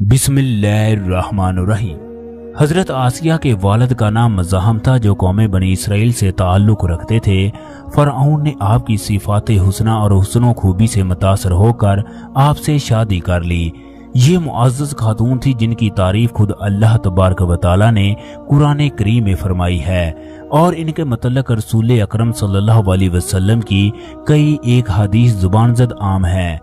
बिस्मिल्लाहिर्रहमानिर्रहीम। हजरत आसिया के वालिद का नाम मज़ाहम था, जो कौम बनी इसराइल से ताल्लुक़ रखते थे। फ़िरऔन ने आपकी सिफ़ाते हुस्ना और हुस्नो खूबी से मुतासर होकर आपसे शादी कर ली। ये मुअज़्ज़ज़ खातून थी जिनकी तारीफ खुद अल्लाह तबारक व तआला ने कुरान करीम में फरमाई है, और इनके मतलब रसूल अकरम सल्लल्लाहु अलैहि वसल्लम की कई एक हदीस ज़ुबान ज़द आम है।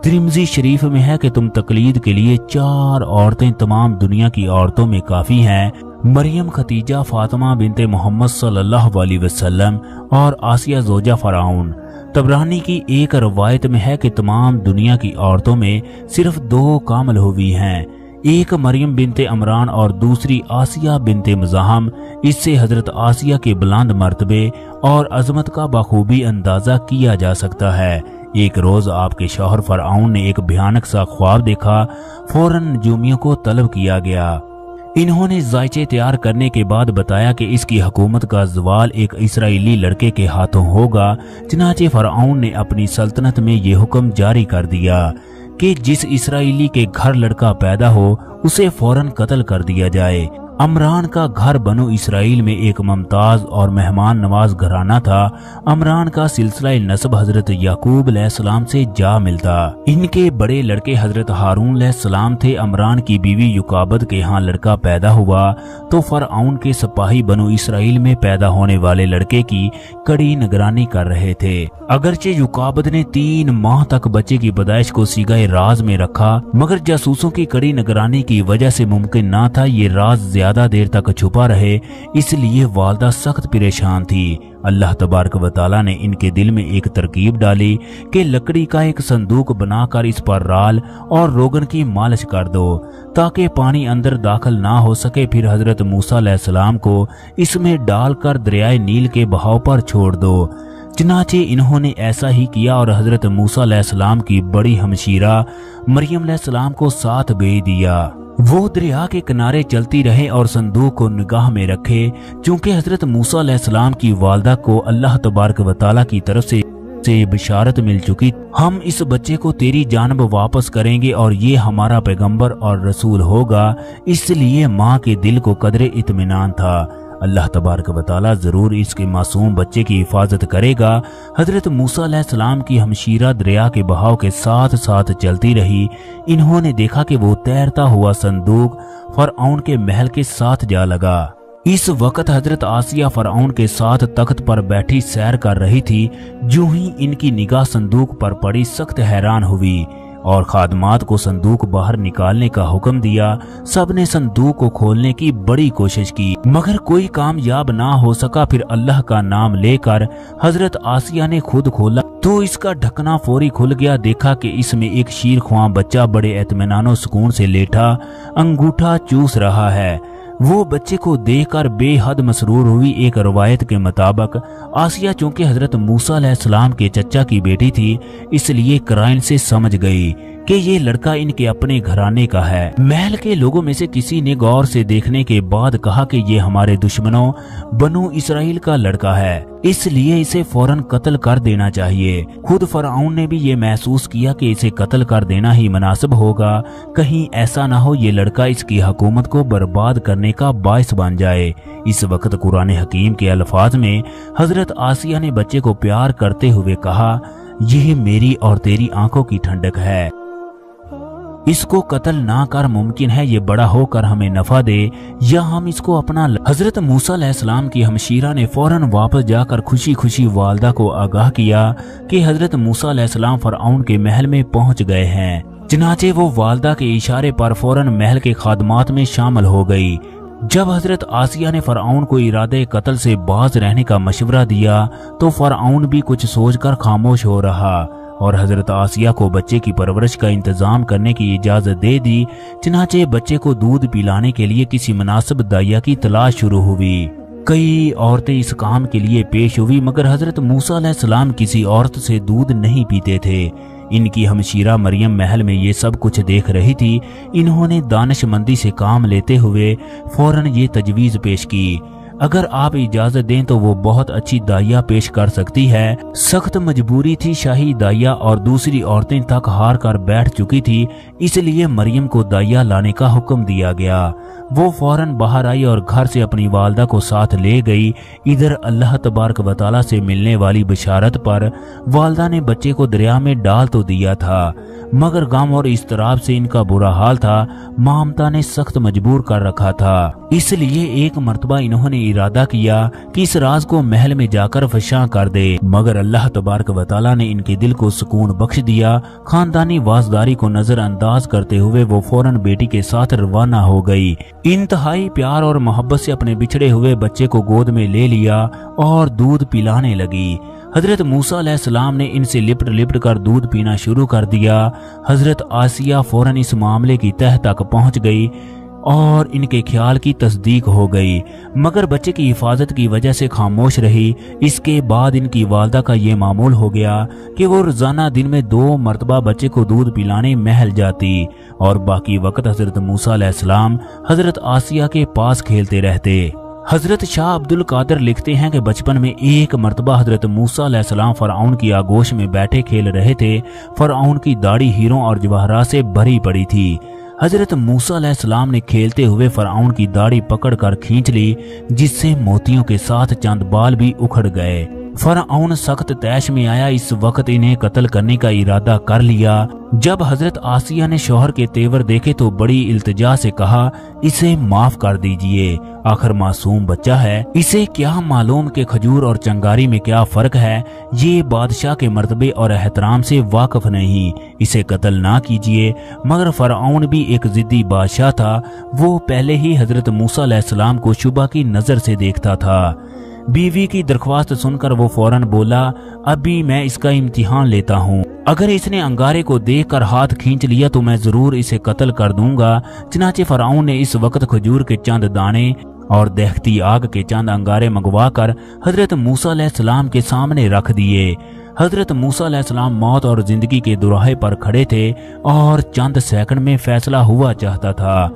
तिरमिज़ी शरीफ में है कि तुम तकलीद के लिए 4 औरतें तमाम दुनिया की औरतों में काफ़ी हैं, मरियम, खतीजा, फातिमा बिनते मोहम्मद सल्लल्लाहु अलैहि वसल्लम और आसिया ज़ौजा फ़िरऔन। तबरानी की एक रवायत में है कि तमाम दुनिया की औरतों में सिर्फ 2 कामिल हुई हैं, एक मरियम बिनते इमरान और दूसरी आसिया बिनते मज़ाहम। इससे हजरत आसिया के बुलंद मर्तबे और अजमत का बखूबी अंदाज़ा किया जा सकता है। एक रोज आपके शौहर फ़िरऔन ने एक भयानक सा ख्वाब देखा। फौरन नजूमियों को तलब किया गया। इन्होंने जायचे तैयार करने के बाद बताया कि इसकी हुकूमत का ज़वाल एक इसराइली लड़के के हाथों होगा। चनाचे फ़िरऔन ने अपनी सल्तनत में ये हुक्म जारी कर दिया कि जिस इसराइली के घर लड़का पैदा हो उसे फौरन कत्ल कर दिया जाए। अमरान का घर बनु इसराइल में एक मुमताज और मेहमान नवाज घराना था। अमरान का सिलसिला नस्ब हजरत याकूब अलैहिस्सलाम से जा मिलता। इनके बड़े लड़के हजरत हारून अलैहिस्सलाम थे। अमरान की बीवी युकाबद के यहाँ लड़का पैदा हुआ तो फ़िरऔन के सिपाही बनु इसराइल में पैदा होने वाले लड़के की कड़ी निगरानी कर रहे थे। अगरचे युकाबद ने 3 माह तक बच्चे की पैदाइश को सीगाए राज में रखा, मगर जासूसों की कड़ी निगरानी की वजह से मुमकिन ना था ये राज ज्यादा देर तक छुपा रहे, इसलिए वालदा सख्त परेशान थी। अल्लाह तबारक व तआला ने इनके दिल में एक तरकीब डाली कि लकड़ी का एक संदूक बनाकर इस पर राल और रोगन की मालिश कर दो ताकि पानी अंदर दाखिल ना हो सके। फिर हजरत मूसा अलैहिस्सलाम को इसमें डालकर दरियाए नील के बहाव पर छोड़ दो। चनाचे इन्होंने ऐसा ही किया और हजरत मूसा अलैहिस्सलाम की बड़ी हमशीरा मरियम अलैहिस्सलाम को साथ भेज दिया। वो दरिया के किनारे चलती रहे और संदूक को निगाह में रखे। चूंकि हजरत मूसा अलैहिस्सलाम की वालदा को अल्लाह तबारक व तआला की तरफ से बिशारत मिल चुकी, हम इस बच्चे को तेरी जानब वापस करेंगे और ये हमारा पैगंबर और रसूल होगा, इसलिए माँ के दिल को कदरे इत्मीनान था। अल्लाह तबारक व तआला जरूर इसके मासूम बच्चे की हिफाजत करेगा। हजरत मूसा अलैहिस्सलाम की हमशीरा दरिया के बहाव के साथ साथ चलती रही। इन्होंने देखा कि वो तैरता हुआ संदूक फ़िरऔन के महल के साथ जा लगा। इस वक्त हजरत आसिया फ़िरऔन के साथ तख्त पर बैठी सैर कर रही थी। जो ही इनकी निगाह संदूक पर पड़ी, सख्त हैरान हुई और खादमात को संदूक बाहर निकालने का हुक्म दिया। सबने संदूक को खोलने की बड़ी कोशिश की, मगर कोई कामयाब ना हो सका। फिर अल्लाह का नाम लेकर हजरत आसिया ने खुद खोला तो इसका ढकना फौरी खुल गया। देखा कि इसमें एक शीरख्वां बच्चा बड़े इत्मीनान सुकून से लेटा अंगूठा चूस रहा है। वो बच्चे को देखकर बेहद मसरूर हुई। एक रवायत के मुताबिक आसिया चूंकि हजरत मूसा अलैहिस्सलाम के चचा की बेटी थी, इसलिए कराइन से समझ गई कि ये लड़का इनके अपने घराने का है। महल के लोगों में से किसी ने गौर से देखने के बाद कहा कि ये हमारे दुश्मनों बनु इसराइल का लड़का है, इसलिए इसे फौरन कत्ल कर देना चाहिए। खुद फ़िरऔन ने भी ये महसूस किया कि इसे कत्ल कर देना ही मुनासिब होगा, कहीं ऐसा ना हो ये लड़का इसकी हुकूमत को बर्बाद करने का बायस बन जाए। इस वक्त कुरान हकीम के अल्फाज में हजरत आसिया ने बच्चे को प्यार करते हुए कहा, यह मेरी और तेरी आंखों की ठंडक है, इसको कत्ल ना कर, मुमकिन है ये बड़ा होकर हमें नफा दे या हम इसको अपना। हजरत मूसा अलैहिस्सलाम की हमशीरा ने फौरन वापस जाकर खुशी खुशी वालदा को आगाह किया कि हजरत मूसा अलैहिस्सलाम फ़िरऔन के महल में पहुंच गए हैं। चनाचे वो वालदा के इशारे पर फौरन महल के खादमात में शामिल हो गई। जब हजरत आसिया ने फ़िरऔन को इरादे कत्ल से बाज रहने का मशवरा दिया तो फ़िरऔन भी कुछ सोचकर खामोश हो रहा और हजरत आसिया को बच्चे की परवरिश का इंतजाम करने की इजाजत दे दी। चनाचे बच्चे को दूध पिलाने के लिए किसी मुनासिब दाइया की तलाश शुरू हुई। कई औरतें इस काम के लिए पेश हुई, मगर हजरत मूसा अलैहिस्सलाम किसी औरत से दूध नहीं पीते थे। इनकी हमशीरा मरियम महल में ये सब कुछ देख रही थी। इन्होंने दानिशमंदी से काम लेते हुए फौरन ये तजवीज़ पेश की, اگر آپ اجازت دیں تو وہ بہت اچھی دائیا پیش کر سکتی ہے۔ سخت مجبوری تھی، شاہی دائیا اور دوسری عورتیں تک ہار کر بیٹھ چکی تھی، اس لیے مریم کو دائیا لانے کا حکم دیا گیا۔ وہ فوراً باہر آئی اور گھر سے اپنی والدہ کو ساتھ لے گئی۔ ادھر اللہ تبارک و تعالی سے ملنے والی بشارت پر والدہ نے بچے کو دریا میں ڈال تو دیا تھا، مگر غم اور اضطراب سے ان کا برا حال تھا، مامتا نے سخت مجبور کر رکھا تھا۔ اس لیے ایک مرتبہ انہوں نے ارادہ کیا کہ اس راز کو محل میں جا کر فشاں کر دے، مگر اللہ تبارک و تعالی نے ان کے دل کو سکون بخش دیا۔ خاندانی وازداری کو نظر انداز کرتے ہوئے وہ فوراً بیٹی کے ساتھ روانہ ہو گئی۔ انتہائی پیار اور محبت سے اپنے بچھڑے ہوئے بچے کو گود میں لے لیا اور دودھ پلانے لگی۔ حضرت موسیٰ علیہ السلام نے ان سے لپٹ لپٹ کر دودھ پینا شروع کر دیا۔ حضرت آسیہ فوراً اس معاملے کی تہہ تک پہنچ گئی اور ان کے خیال کی تصدیق ہو گئی، مگر بچے کی حفاظت کی وجہ سے خاموش رہی۔ اس کے بعد ان کی والدہ کا یہ معمول ہو گیا کہ وہ روزانہ دن میں 2 مرتبہ بچے کو دودھ پلانے محل جاتی اور باقی وقت حضرت موسیٰ علیہ السلام حضرت آسیہ کے پاس کھیلتے رہتے۔ حضرت شاہ عبد القادر لکھتے ہیں کہ بچپن میں ایک مرتبہ حضرت موسیٰ علیہ السلام فرعون کی آغوش میں بیٹھے کھیل رہے تھے۔ فرعون کی داڑھی ہیروں اور جواہرات سے بھری پڑی تھی۔ حضرت موسیٰ علیہ السلام نے کھیلتے ہوئے فرعون کی داڑھی پکڑ کر کھینچ لی، جس سے موتیوں کے ساتھ چند بال بھی اکھڑ گئے۔ فرعون سخت طیش میں آیا، اس وقت انہیں قتل کرنے کا ارادہ کر لیا۔ جب حضرت آسیہ نے شوہر کے تیور دیکھے تو بڑی التجا سے کہا، اسے معاف کر دیجئے، آخر معصوم بچہ ہے، اسے کیا معلوم کہ کھجور اور چنگاری میں کیا فرق ہے، یہ بادشاہ کے مرتبے اور احترام سے واقف نہیں، اسے قتل نہ کیجئے۔ مگر فرعون بھی ایک ضدی بادشاہ تھا، وہ پہلے ہی حضرت موسیٰ علیہ السلام کو شبہ کی نظر سے دیکھتا تھا۔ بیوی کی درخواست سن کر وہ فوراً بولا، ابھی میں اس کا امتحان لیتا ہوں، اگر اس نے انگارے کو دیکھ کر ہاتھ کھینچ لیا تو میں ضرور اسے قتل کر دوں گا۔ چنانچہ فرعون نے اس وقت کھجور کے چند دانے اور دہتی آگ کے چند انگارے منگوا کر حضرت موسیٰ علیہ السلام کے سامنے رکھ دیے۔ حضرت موسیٰ علیہ السلام موت اور زندگی کے دوراہے پر کھڑے تھے اور چند سیکنڈ میں فیصلہ ہوا چاہتا تھا،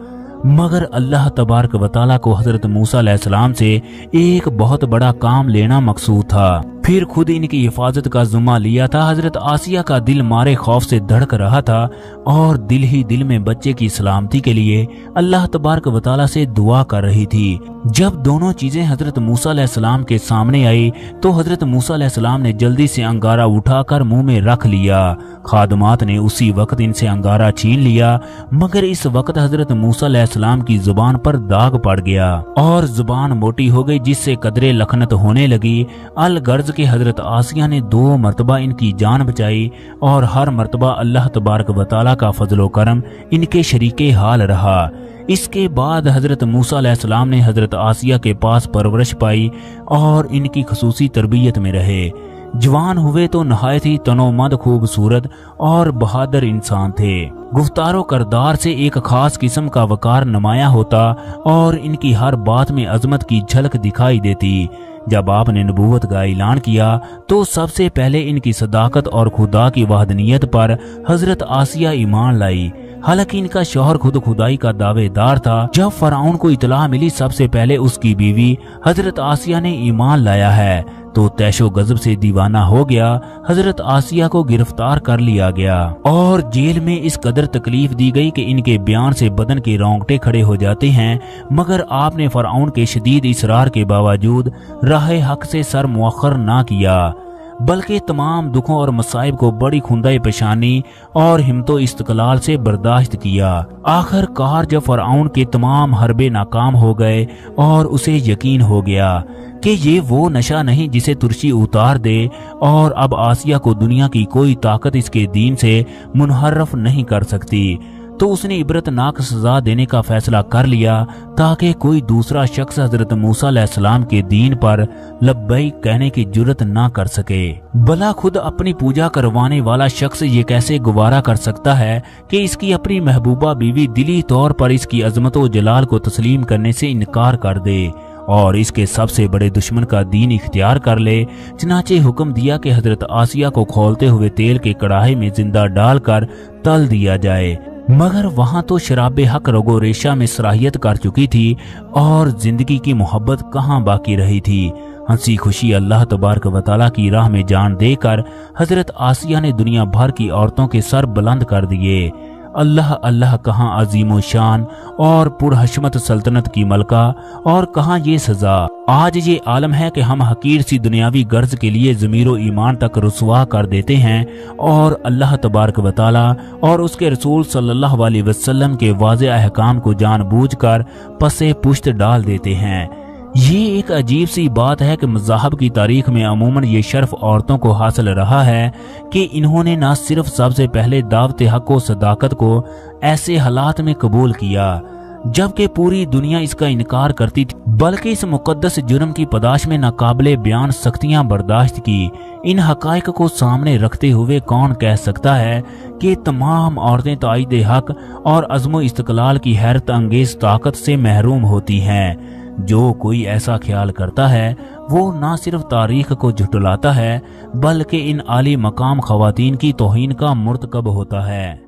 مگر اللہ تبارک و تعالیٰ کو حضرت موسیٰ علیہ السلام سے ایک بہت بڑا کام لینا مقصود تھا۔ پھر خود ان کی حفاظت کا ذمہ لیا تھا۔ حضرت آسیہ کا دل مارے خوف سے دھڑک رہا تھا اور دل ہی دل میں بچے کی سلامتی کے لیے اللہ تبارک و تعالیٰ سے دعا کر رہی تھی۔ جب دونوں چیزیں حضرت موسیٰ علیہ السلام کے سامنے آئی تو حضرت موسیٰ علیہ السلام نے جلدی سے انگارہ اٹھا کر منہ میں رکھ لیا۔ خادمات نے اسی وقت ان سے انگارہ چھین لیا، مگر اس وقت حضرت موسیٰ علیہ السلام کی زبان پر داغ پڑ گیا اور زبان موٹی ہو گئی، جس سے قدرے لکنت ہونے لگی۔ الغرض کہ حضرت آسیہ نے 2 مرتبہ ان کی جان بچائی اور ہر مرتبہ اللہ تبارک و تعالیٰ کا فضل و کرم ان کے شریک حال رہا۔ اس کے بعد حضرت موسیٰ علیہ السلام نے حضرت آسیہ کے پاس پرورش پائی اور ان کی خصوصی تربیت میں رہے۔ جوان ہوئے تو نہایت ہی تنومند، خوبصورت اور بہادر انسان تھے۔ گفتار و کردار سے ایک خاص قسم کا وقار نمایاں ہوتا اور ان کی ہر بات میں عظمت کی جھلک دکھائی دیتی۔ جب آپ نے نبوت کا اعلان کیا تو سب سے پہلے ان کی صداقت اور خدا کی وحدانیت پر حضرت آسیہ ایمان لائی، حالانکہ ان کا شوہر خود خدائی کا دعوے دار تھا۔ جب فرعون کو اطلاع ملی سب سے پہلے اس کی بیوی حضرت آسیہ نے ایمان لایا ہے تو طیش و غضب سے دیوانہ ہو گیا۔ حضرت آسیہ کو گرفتار کر لیا گیا اور جیل میں اس قدر تکلیف دی گئی کہ ان کے بیان سے بدن کے رونگٹے کھڑے ہو جاتے ہیں، مگر آپ نے فرعون کے شدید اصرار کے باوجود راہ حق سے سر مؤخر نہ کیا، بلکہ تمام دکھوں اور مصائب کو بڑی خندہ پیشانی اور ہمت و استقلال سے برداشت کیا۔ آخر کار جب فرعون کے تمام حربے ناکام ہو گئے اور اسے یقین ہو گیا کہ یہ وہ نشہ نہیں جسے ترشی اتار دے اور اب آسیہ کو دنیا کی کوئی طاقت اس کے دین سے منحرف نہیں کر سکتی، تو اس نے عبرت ناک سزا دینے کا فیصلہ کر لیا تاکہ کوئی دوسرا شخص حضرت موسیٰ علیہ السلام کے دین پر لبیک کہنے کی جرت نہ کر سکے۔ بھلا خود اپنی پوجا کروانے والا شخص یہ کیسے گوارا کر سکتا ہے کہ اس کی اپنی محبوبہ بیوی دلی طور پر اس کی عظمت و جلال کو تسلیم کرنے سے انکار کر دے اور اس کے سب سے بڑے دشمن کا دین اختیار کر لے؟ چنانچہ حکم دیا کہ حضرت آسیہ کو کھولتے ہوئے تیل کے کڑاہے میں زندہ ڈال کر تل دیا جائے۔ मगर वहां तो शराब हक रगो रेशा में सराहियत कर चुकी थी और जिंदगी की मोहब्बत कहाँ बाकी रही थी। हंसी खुशी अल्लाह तबारक व तआला की राह में जान देकर हजरत आसिया ने दुनिया भर की औरतों के सर बुलंद कर दिए। अल्लाह अल्लाह कहाँ अजीमो शान और पुरहशमत सल्तनत की मलका, और कहाँ ये सजा। आज ये आलम है कि हम हकीर सी दुनियावी गर्ज के लिए ज़मीरो ईमान तक रुसवा कर देते हैं और अल्लाह तबारक व तआला और उसके रसूल सल्लल्लाहु अलैहि वसल्लम के वाज़े अहकाम को जानबूझकर पसे पुश्त डाल देते हैं। ये एक अजीब सी बात है कि मज़हब की तारीख में अमूमन ये शर्फ औरतों को हासिल रहा है कि इन्होंने न सिर्फ सबसे पहले दावत हक व सदाकत को ऐसे हालात में कबूल किया जबकि पूरी दुनिया इसका इनकार करती थी, बल्कि इस मुकद्दस जुर्म की पदाश में नाकाबिले बयान सख्तियां बर्दाश्त की। इन हकायक को सामने रखते हुए कौन कह सकता है कि तमाम औरतें ताईद हक और अज़्म इस्तक़लाल की हैरत अंगेज ताकत से महरूम होती हैं। जो कोई ऐसा ख्याल करता है वो न सिर्फ तारीख को झुटलाता है बल्कि इन आली मकाम ख़वातीन की तौहीन का मुर्तकब होता है।